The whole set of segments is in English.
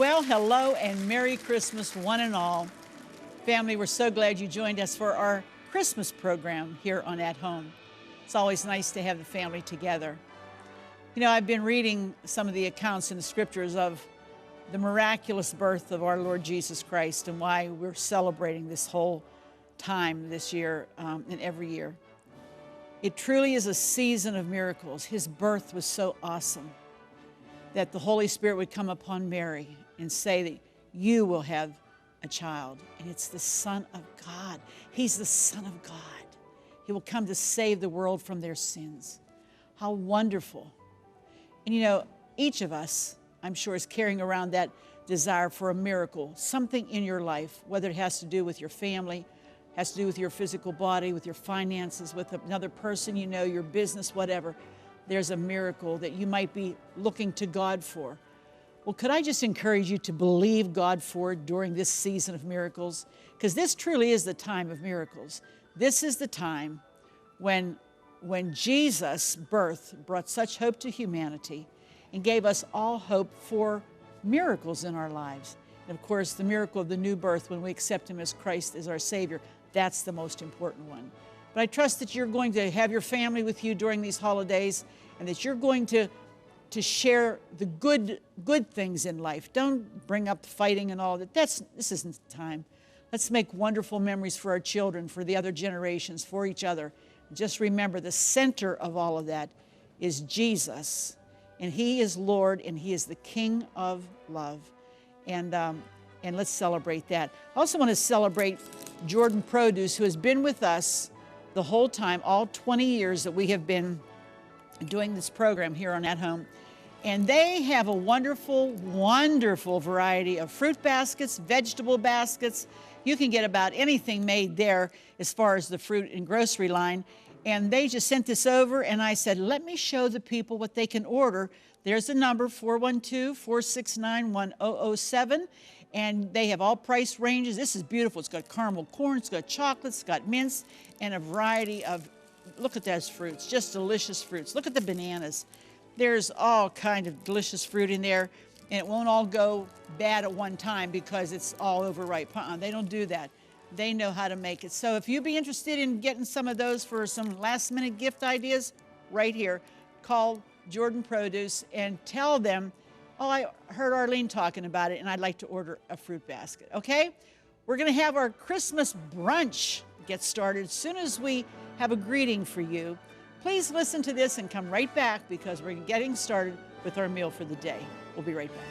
Well, hello and Merry Christmas, one and all. Family, we're so glad you joined us for our Christmas program here on At Home. It's always nice to have the family together. You know, I've been reading some of the accounts in the scriptures of the miraculous birth of our Lord Jesus Christ and why we're celebrating this whole time this year and every year. It truly is a season of miracles. His birth was so awesome that the Holy Spirit would come upon Mary and say that you will have a child. And it's the Son of God. He's the Son of God. He will come to save the world from their sins. How wonderful. And you know, each of us, I'm sure, is carrying around that desire for a miracle, something in your life, whether it has to do with your family, has to do with your physical body, with your finances, with another person you know, your business, whatever. There's a miracle that you might be looking to God for. Well, could I just encourage you to believe God for it during this season of miracles? Because this truly is the time of miracles. This is the time when Jesus' birth brought such hope to humanity and gave us all hope for miracles in our lives. And of course, the miracle of the new birth when we accept Him as Christ as our Savior, that's the most important one. But I trust that you're going to have your family with you during these holidays and that you're going to share the good things in life. Don't bring up fighting and all that. This isn't the time. Let's make wonderful memories for our children, for the other generations, for each other. Just remember the center of all of that is Jesus. And He is Lord and He is the King of love. And let's celebrate that. I also want to celebrate Jordan Produce, who has been with us the whole time, all 20 years that we have been doing this program here on At Home. And they have a wonderful, wonderful variety of fruit baskets, vegetable baskets. You can get about anything made there as far as the fruit and grocery line. And they just sent this over, and I said, let me show the people what they can order. There's the number, 412-469-1007. And they have all price ranges. This is beautiful. It's got caramel corn, it's got chocolate, it's got mince, and a variety of, look at those fruits, just delicious fruits. Look at the bananas. There's all kind of delicious fruit in there, and it won't all go bad at one time because it's all overripe. They don't do that. They know how to make it. So if you'd be interested in getting some of those for some last-minute gift ideas, right here, call Jordan Produce and tell them, oh, I heard Arlene talking about it, and I'd like to order a fruit basket, okay? We're going to have our Christmas brunch get started as soon as we have a greeting for you. Please listen to this and come right back because we're getting started with our meal for the day. We'll be right back.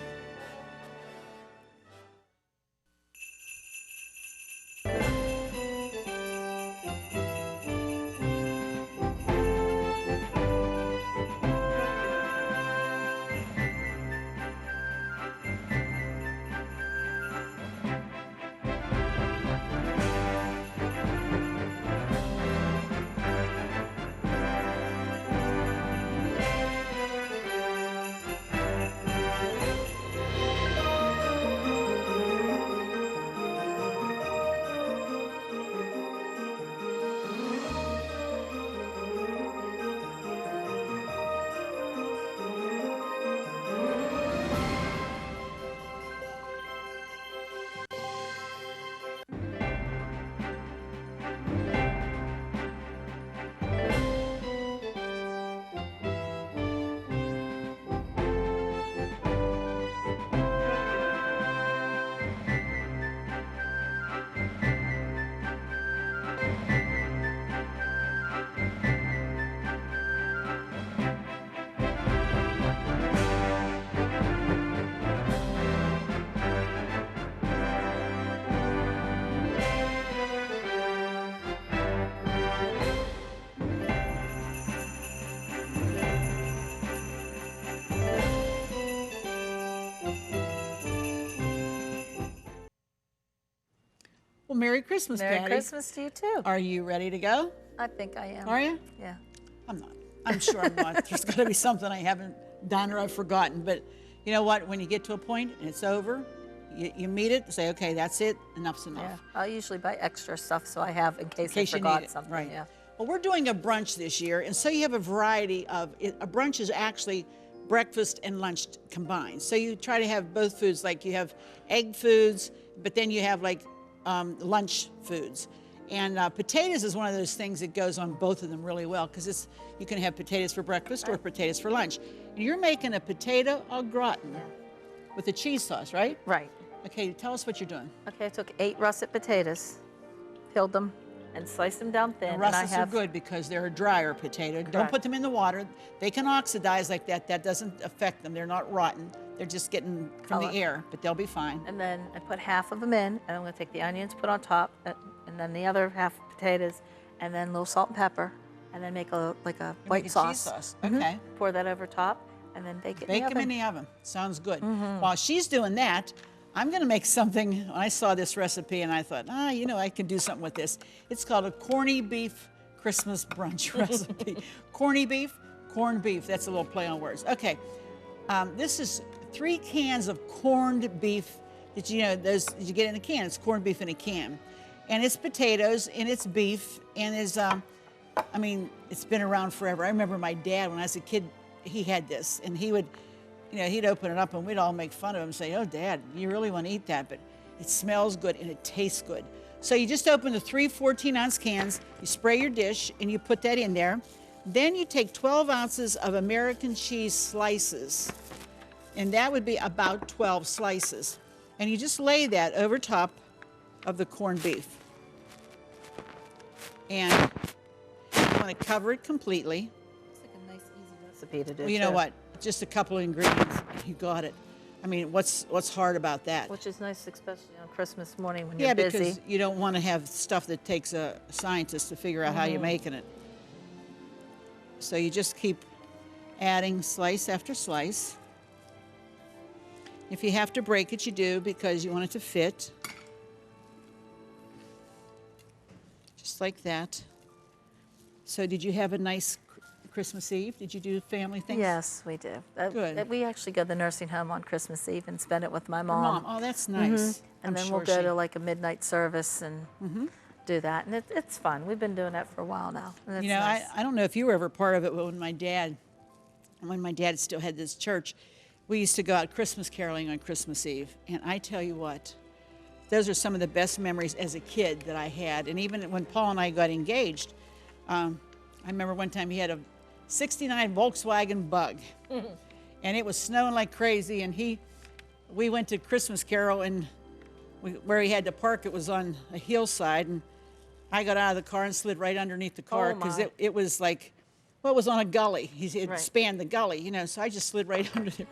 Well, Merry Christmas, Patti. Merry Christmas to you, too. Are you ready to go? I think I am. Are you? Yeah. I'm not. I'm sure I'm not. There's got to be something I haven't done or I've forgotten. But you know what? When you get to a point and it's over, you meet it, say, okay, that's it, enough's enough. Yeah. I'll usually buy extra stuff so I have in case I you forgot need it. something. Right. Yeah. Well, we're doing a brunch this year, and so you have a variety of, a brunch is actually breakfast and lunch combined. So you try to have both foods, like you have egg foods, but then you have like lunch foods. And potatoes is one of those things that goes on both of them really well, because you can have potatoes for breakfast or potatoes for lunch. And you're making a potato au gratin with a cheese sauce, right? Right. Okay, tell us what you're doing. Okay, I took 8 russet potatoes, peeled them, and sliced them down thin. And russets are good because they're a drier potato. Don't Correct. put them in the water. They can oxidize like that. That doesn't affect them. They're not rotten. They're just getting from the air, but they'll be fine. And then I put half of them in, and I'm going to take the onions, put on top, and then the other half potatoes, and then a little salt and pepper, and then make a white Cheese sauce. sauce. Okay. Pour that over top, and then bake it in the Bake oven. them in the oven. Sounds good. While she's doing that, I'm going to make something. I saw this recipe and I thought, I can do something with this. It's called a corny beef Christmas brunch recipe. Corny beef, corned beef. That's a little play on words. Okay. This is 3 cans of corned beef that those you get in a can. It's corned beef in a can. And it's potatoes and it's beef and it's been around forever. I remember my dad when I was a kid, he had this and he would he'd open it up and we'd all make fun of him and say, "Oh, Dad, you really want to eat that?" But it smells good and it tastes good. So you just open the 3 14-ounce cans, you spray your dish and you put that in there. Then you take 12 ounces of American cheese slices, and that would be about 12 slices. And you just lay that over top of the corned beef. And you want to cover it completely. It's like a nice, easy recipe to do. Well, you know what? Just a couple of ingredients, you got it. I mean, what's hard about that? Which is nice, especially on Christmas morning when you're busy. Yeah, because you don't want to have stuff that takes a scientist to figure out how you're making it. So you just keep adding slice after slice. If you have to break it, you do, because you want it to fit. Just like that. So did you have a nice Christmas Eve? Did you do family things? Yes, we do. Good. We actually go to the nursing home on Christmas Eve and spend it with my Your mom. Oh, that's nice. And then we'll go to like a midnight service and do that. And it's fun. We've been doing that for a while now. And it's nice. I don't know if you were ever part of it, but when my dad still had this church, we used to go out Christmas caroling on Christmas Eve. And I tell you what, those are some of the best memories as a kid that I had. And even when Paul and I got engaged, I remember one time he had a 69 Volkswagen Bug, and it was snowing like crazy. And we went to Christmas Carol, and where he had to park, it was on a hillside, and I got out of the car and slid right underneath the car because it was like, well, it was on a gully. It spanned the gully, so I just slid right under there.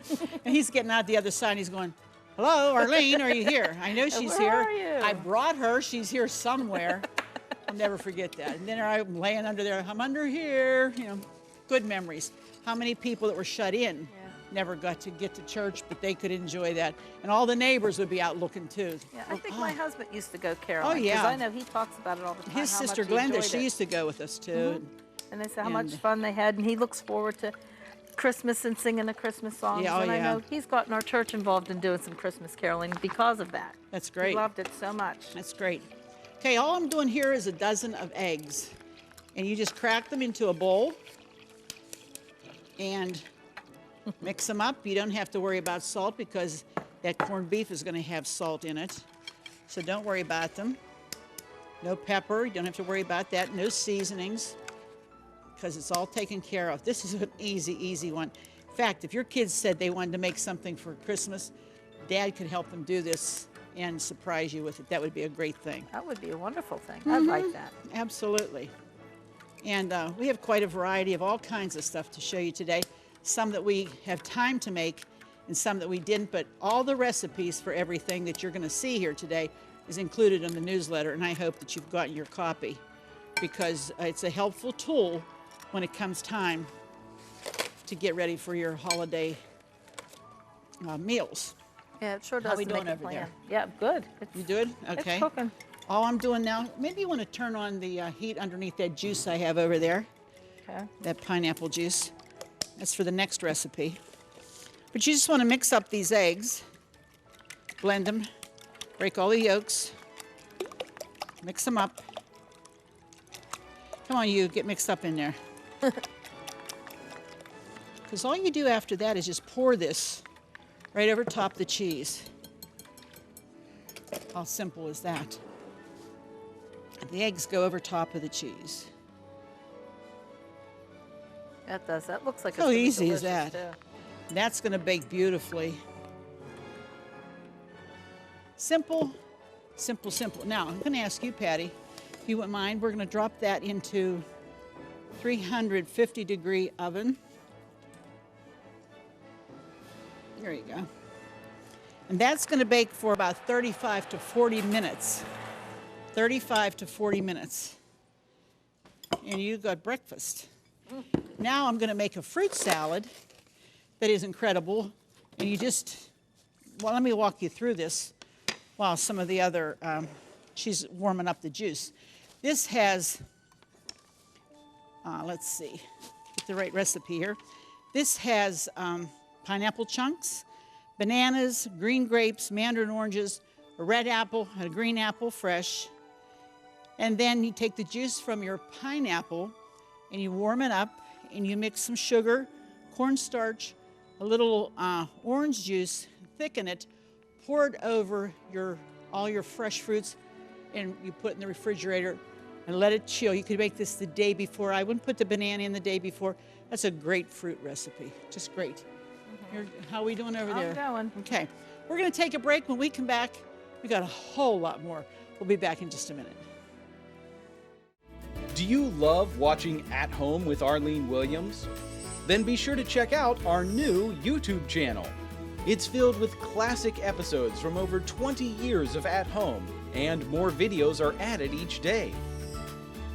And he's getting out the other side, and he's going, "Hello, Arlene, are you here? I know she's here. Where are you? I brought her. She's here somewhere." I'll never forget that. And then I'm laying under there. I'm under here, Good memories. How many people that were shut in never got to get to church, but they could enjoy that. And all the neighbors would be out looking too. Yeah, I think my husband used to go caroling. Oh, yeah. Because I know he talks about it all the time. His sister Glenda, she used to go with us too. And they said how much fun they had, and he looks forward to Christmas and singing the Christmas songs. Yeah, oh, and I yeah. know he's gotten our church involved in doing some Christmas caroling because of that. That's great. He loved it so much. That's great. Okay, all I'm doing here is a dozen of eggs. And you just crack them into a bowl and mix them up. You don't have to worry about salt because that corned beef is going to have salt in it. So don't worry about them. No pepper, you don't have to worry about that. No seasonings, because it's all taken care of. This is an easy, easy one. In fact, if your kids said they wanted to make something for Christmas, Dad could help them do this and surprise you with it. That would be a great thing. That would be a wonderful thing. I'd like that. Absolutely. And we have quite a variety of all kinds of stuff to show you today. Some that we have time to make and some that we didn't, but all the recipes for everything that you're going to see here today is included in the newsletter, and I hope that you've gotten your copy because it's a helpful tool when it comes time to get ready for your holiday meals. Yeah, it sure does. How we make doing a over plan. there? Yeah, good. You good? Okay. It's cooking. All I'm doing now, maybe you want to turn on the heat underneath that juice I have over there, Okay. that pineapple juice. That's for the next recipe. But you just want to mix up these eggs, blend them, break all the yolks, mix them up. Come on, you, get mixed up in there. Because because all you do after that is just pour this right over top the cheese. How simple is that? The eggs go over top of the cheese. That does. That looks like it's How gonna be easy is delicious, that? too. That's going to bake beautifully. Simple, simple, simple. Now, I'm going to ask you, Patti, if you wouldn't mind, we're going to drop that into 350-degree oven. There you go. And that's going to bake for about 35 to 40 minutes. 35 to 40 minutes. And you got breakfast. Now I'm going to make a fruit salad that is incredible. And you just, well, let me walk you through this while some of the other, she's warming up the juice. This has, let's see, get the right recipe here. This has pineapple chunks, bananas, green grapes, mandarin oranges, a red apple, a green apple fresh. And then you take the juice from your pineapple and you warm it up and you mix some sugar, cornstarch, a little orange juice, thicken it, pour it over all your fresh fruits, and you put it in the refrigerator and let it chill. You could make this the day before. I wouldn't put the banana in the day before. That's a great fruit recipe, just great. How are we doing over there? I'm going. Okay, we're gonna take a break. When we come back, we got a whole lot more. We'll be back in just a minute. Do you love watching At Home with Arlene Williams? Then be sure to check out our new YouTube channel. It's filled with classic episodes from over 20 years of At Home, and more videos are added each day.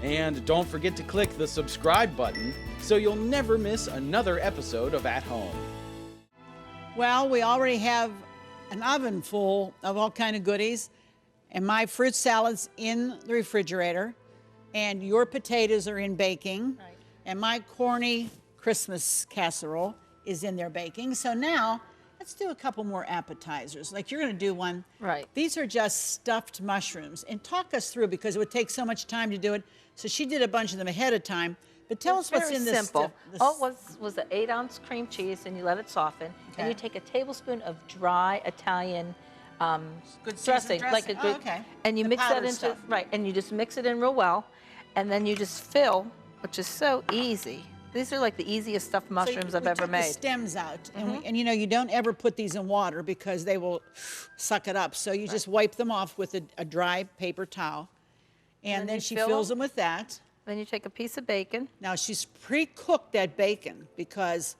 And don't forget to click the subscribe button so you'll never miss another episode of At Home. Well, we already have an oven full of all kind of goodies, and my fruit salad's in the refrigerator, and your potatoes are in baking, Right. and my corny Christmas casserole is in there baking. So now, let's do a couple more appetizers. Like you're gonna do one. Right. These are just stuffed mushrooms. And talk us through, because it would take so much time to do it. So she did a bunch of them ahead of time. But tell us what's in this. Simple. All it was an 8-ounce cream cheese, and you let it soften. Okay. And you take a tablespoon of dry Italian Good dressing, seasoned like a dressing. good, Oh, okay. and you The mix that powdered into stuff. right, and you just mix it in real well, and then you just fill, which is so easy. These are like the easiest stuffed mushrooms I've ever The made. stems out, and you know you don't ever put these in water because they will suck it up. So you just wipe them off with a dry paper towel, and then you she fill fills them. them with that. Then you take a piece of bacon. Now she's pre-cooked that bacon because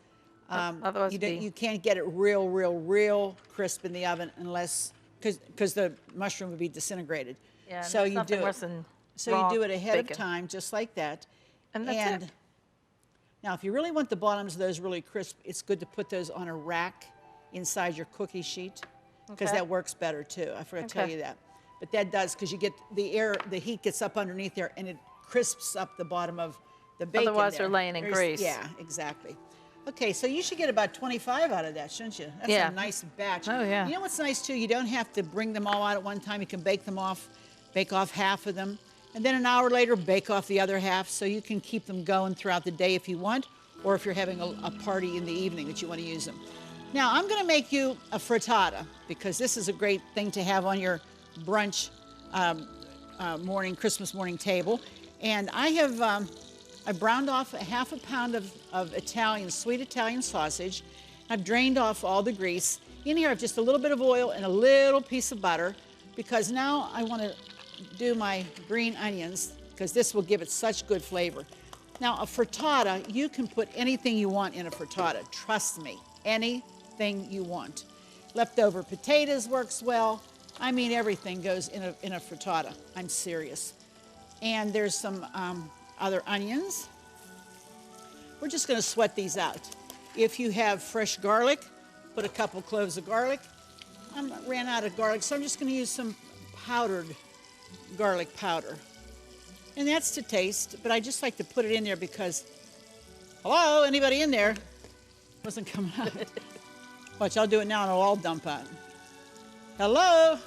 Otherwise you can't get it real crisp in the oven unless because the mushroom would be disintegrated. Yeah, so there's you nothing do worse it. than So raw you do it ahead bacon. of time, just like that. And that's it. Now, if you really want the bottoms of those really crisp, it's good to put those on a rack inside your cookie sheet because Okay. that works better too. I forgot to tell Okay. you that. But that does, because you get the heat gets up underneath there and it crisps up the bottom of the bacon. Otherwise there. they're laying in grease. Yeah, exactly. Okay, so you should get about 25 out of that, shouldn't you? That's Yeah. a nice batch. Oh, yeah. You know what's nice too? You don't have to bring them all out at one time. You can bake off half of them, and then an hour later bake off the other half, so you can keep them going throughout the day if you want, or if you're having a party in the evening that you want to use them. Now, I'm going to make you a frittata, because this is a great thing to have on your brunch Christmas morning table. And I have I browned off a half a pound of sweet Italian sausage. I've drained off all the grease. In here, I have just a little bit of oil and a little piece of butter, because now I want to do my green onions, because this will give it such good flavor. Now, a frittata, you can put anything you want in a frittata. Trust me, anything you want. Leftover potatoes works well. I mean, everything goes in a frittata. I'm serious. And there's some other onions. We're just going to sweat these out. If you have fresh garlic, put a couple cloves of garlic. I ran out of garlic, so I'm just going to use some powdered garlic powder. And that's to taste, but I just like to put it in there because, hello, anybody in there? Wasn't coming out. Watch, I'll do it now and it'll all dump out. Hello?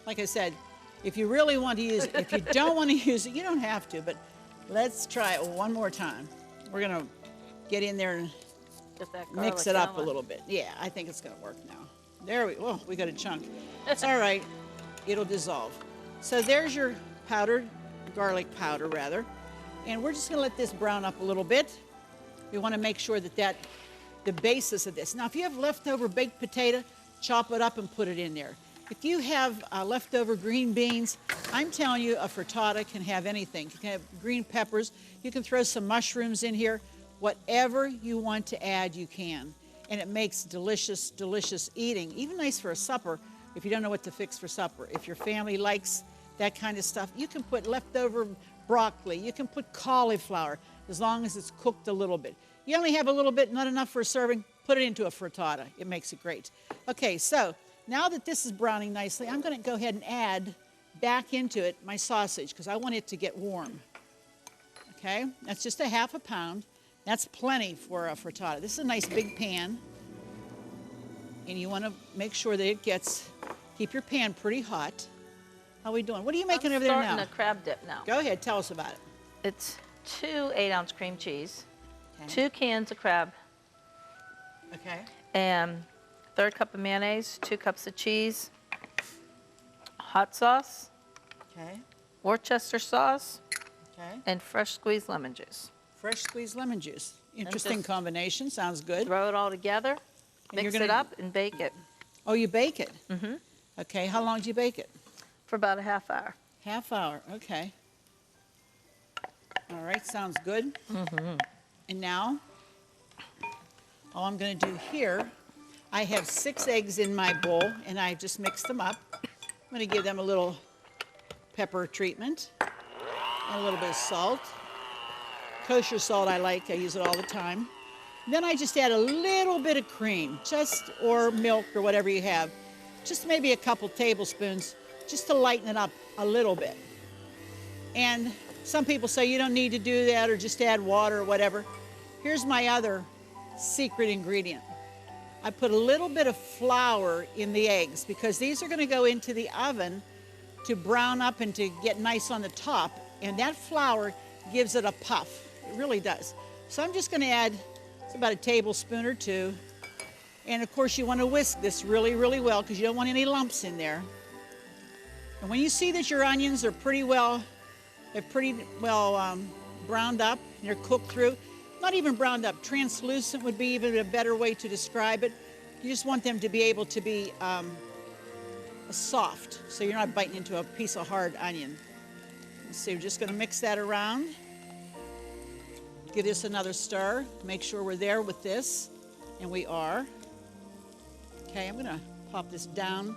Like I said, if you really want to use it, if you don't want to use it, you don't have to, but let's try it one more time. We're going to get in there and Get that mix garlic it up a going. little bit. Yeah, I think it's going to work now. There we got a chunk. It's all right. It'll dissolve. So there's your powdered, garlic powder rather. And we're just going to let this brown up a little bit. We want to make sure that the basis of this. Now, if you have leftover baked potato, chop it up and put it in there. If you have leftover green beans, I'm telling you, a frittata can have anything. You can have green peppers. You can throw some mushrooms in here. Whatever you want to add, you can. And it makes delicious, delicious eating. Even nice for a supper if you don't know what to fix for supper. If your family likes that kind of stuff, you can put leftover broccoli. You can put cauliflower, as long as it's cooked a little bit. You only have a little bit, not enough for a serving, put it into a frittata. It makes it great. Okay, so now that this is browning nicely, I'm going to go ahead and add back into it my sausage because I want it to get warm. Okay, that's just a half a pound. That's plenty for a frittata. This is a nice big pan. And you want to make sure that it keep your pan pretty hot. How are we doing? What are you making over there now? I'm starting a crab dip now. Go ahead, tell us about it. It's 2 8-ounce cream cheese, Okay. 2 cans of crab, Okay. and 1/3 cup of mayonnaise, 2 cups of cheese, hot sauce, Okay. Worcester sauce, Okay. and fresh squeezed lemon juice. Fresh squeezed lemon juice. Interesting just combination. Sounds good. Throw it all together, you're mix gonna- it up, and bake it Oh, you bake it? Mm-hmm. Okay. How long do you bake it? for about a half hour. Half hour. Okay. All right. Sounds good. Mm-hmm. And now, all I'm going to do here, I have 6 eggs in my bowl, and I just mixed them up. I'm going to give them a little pepper treatment and a little bit of salt. Kosher salt I like. I use it all the time. Then I just add a little bit of cream, or milk or whatever you have. Just maybe a couple tablespoons, just to lighten it up a little bit. And some people say you don't need to do that or just add water or whatever. Here's my other secret ingredient. I put a little bit of flour in the eggs because these are going to go into the oven to brown up and to get nice on the top. And that flour gives it a puff. It really does. So I'm just going to add about a tablespoon or 2. And of course you want to whisk this really, really well because you don't want any lumps in there. And when you see that your onions are pretty well browned up and they're cooked through, not even browned up, translucent would be even a better way to describe it. You just want them to be able to be soft, so you're not biting into a piece of hard onion. So you're just going to mix that around. Give this another stir. Make sure we're there with this, and we are. Okay, I'm going to pop this down.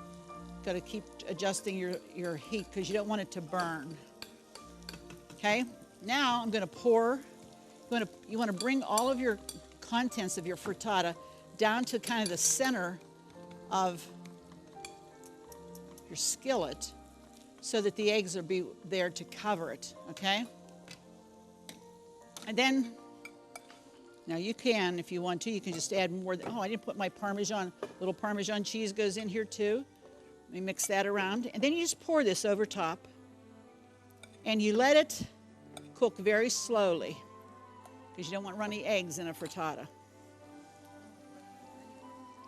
Got to keep adjusting your heat because you don't want it to burn. Okay, now I'm going to pour. You want to bring all of your contents of your frittata down to kind of the center of your skillet so that the eggs will be there to cover it, okay? And then, now you can, if you want to, you can just add more. Oh, I didn't put my Parmesan. Little Parmesan cheese goes in here too. Let me mix that around. And then you just pour this over top. And you let it cook very slowly because you don't want runny eggs in a frittata.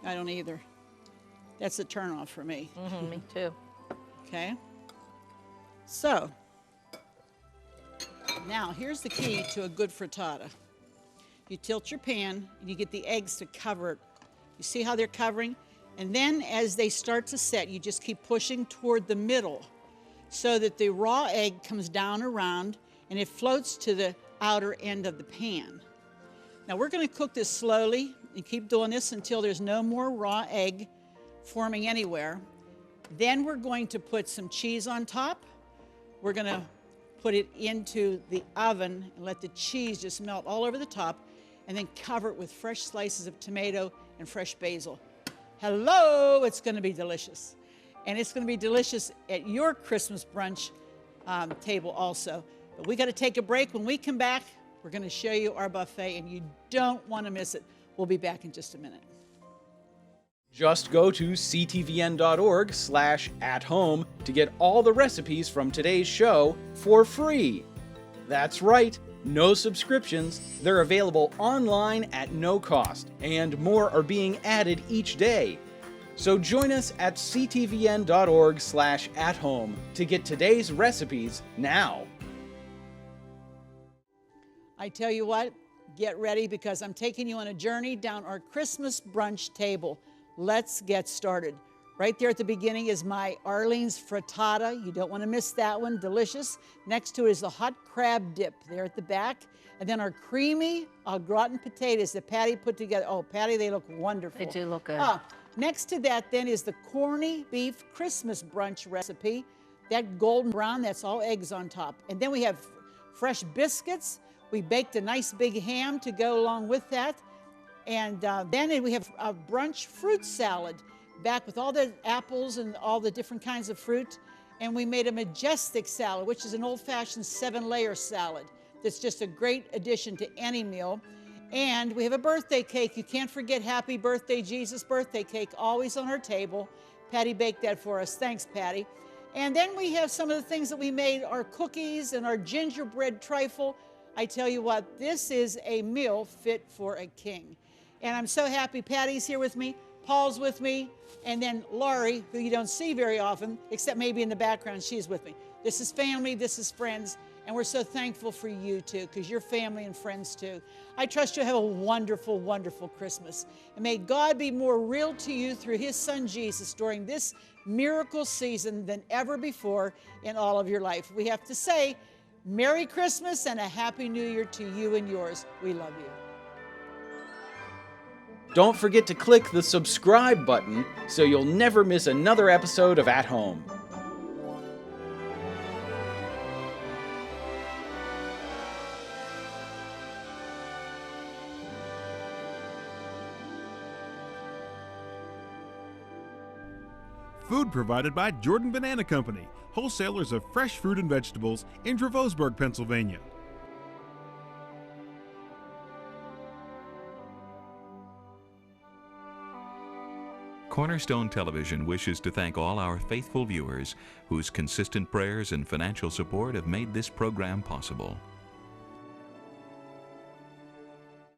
I don't either. That's a turnoff for me. Mm-hmm, me too. Okay? So, now here's the key to a good frittata. You tilt your pan and you get the eggs to cover it. You see how they're covering? And then as they start to set, you just keep pushing toward the middle so that the raw egg comes down around and it floats to the outer end of the pan. Now we're going to cook this slowly and keep doing this until there's no more raw egg forming anywhere. Then we're going to put some cheese on top. We're going to put it into the oven and let the cheese just melt all over the top, and then cover it with fresh slices of tomato and fresh basil. Hello, it's going to be delicious. And it's going to be delicious at your Christmas brunch table also. But we got to take a break. When we come back, we're going to show you our buffet, and you don't want to miss it. We'll be back in just a minute. Just go to ctvn.org/athome to get all the recipes from today's show for free. That's right, No subscriptions, they're available online at no cost, and more are being added each day. So join us at ctvn.org/athome to get today's recipes now. I tell you what, get ready because I'm taking you on a journey down our Christmas brunch table. Let's get started. Right there at the beginning is my Arlene's frittata. You don't want to miss that one, delicious. Next to it is the hot crab dip there at the back. And then our creamy gratin potatoes that Patti put together. Oh, Patti, they look wonderful. They do look good. Next to that then is the corny beef Christmas brunch recipe. That golden brown, that's all eggs on top. And then we have fresh biscuits. We baked a nice big ham to go along with that. And then we have a brunch fruit salad, back with all the apples and all the different kinds of fruit. And we made a majestic salad, which is an old-fashioned 7-layer salad. That's just a great addition to any meal. And we have a birthday cake. You can't forget Happy Birthday Jesus birthday cake, always on our table. Patti baked that for us. Thanks, Patti. And then we have some of the things that we made, our cookies and our gingerbread trifle. I tell you what, this is a meal fit for a king. And I'm so happy Patti's here with me, Paul's with me, and then Laurie, who you don't see very often, except maybe in the background, she's with me. This is family, this is friends, and we're so thankful for you too, because you're family and friends too. I trust you'll have a wonderful, wonderful Christmas. And may God be more real to you through his son Jesus during this miracle season than ever before in all of your life. We have to say, Merry Christmas and a Happy New Year to you and yours. We love you. Don't forget to click the subscribe button so you'll never miss another episode of At Home. Food provided by Jordan Banana Company, wholesalers of fresh fruit and vegetables in Dravosburg, Pennsylvania. Cornerstone Television wishes to thank all our faithful viewers whose consistent prayers and financial support have made this program possible.